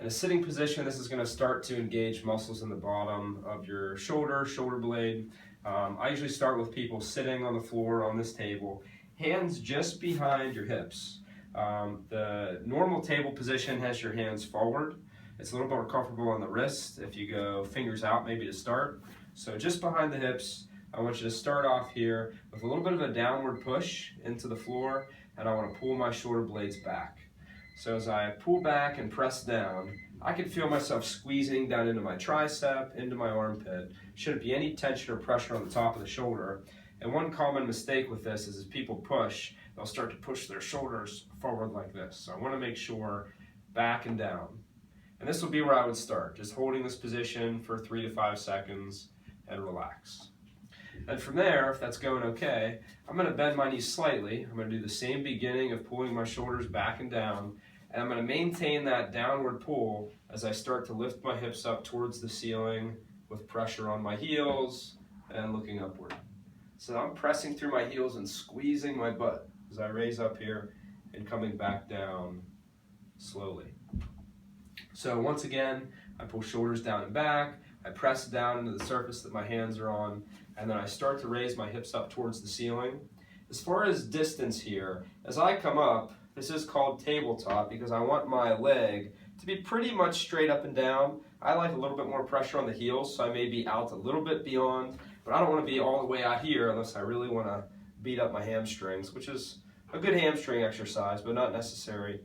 In a sitting position, this is going to start to engage muscles in the bottom of your shoulder blade. I usually start with people sitting on the floor on this table, hands just behind your hips. The normal table position has your hands forward. It's a little more comfortable on the wrist if you go fingers out maybe to start. So just behind the hips, I want you to start off here with a little bit of a downward push into the floor, and I want to pull my shoulder blades back. So as I pull back and press down, I can feel myself squeezing down into my tricep, into my armpit. Shouldn't be any tension or pressure on the top of the shoulder. And one common mistake with this is as people push, they'll start to push their shoulders forward like this. So I want to make sure back and down. And this will be where I would start, just holding this position for 3 to 5 seconds and relax. And from there, if that's going okay, I'm going to bend my knees slightly. I'm going to do the same beginning of pulling my shoulders back and down, and I'm going to maintain that downward pull as I start to lift my hips up towards the ceiling with pressure on my heels and looking upward. So I'm pressing through my heels and squeezing my butt as I raise up here and coming back down slowly. So once again, I pull shoulders down and back, I press down into the surface that my hands are on, and then I start to raise my hips up towards the ceiling. As far as distance here, as I come up, this is called tabletop because I want my leg to be pretty much straight up and down. I like a little bit more pressure on the heels, so I may be out a little bit beyond, but I don't want to be all the way out here unless I really want to beat up my hamstrings, which is a good hamstring exercise, but not necessary.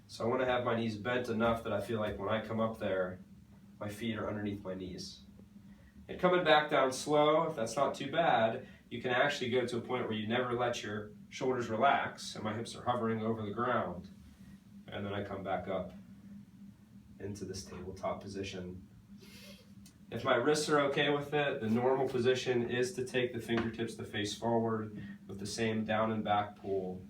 So I want to have my knees bent enough that I feel like when I come up there, my feet are underneath my knees. And coming back down slow, if that's not too bad, you can actually go to a point where you never let your shoulders relax and my hips are hovering over the ground. And then I come back up into this tabletop position. If my wrists are okay with it, the normal position is to take the fingertips to face forward with the same down and back pull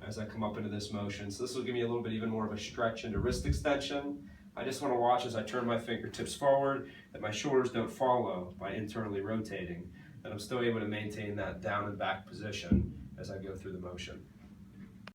as I come up into this motion. So this will give me a little bit even more of a stretch into wrist extension. I just want to watch as I turn my fingertips forward that my shoulders don't follow by internally rotating, and I'm still able to maintain that down and back position as I go through the motion.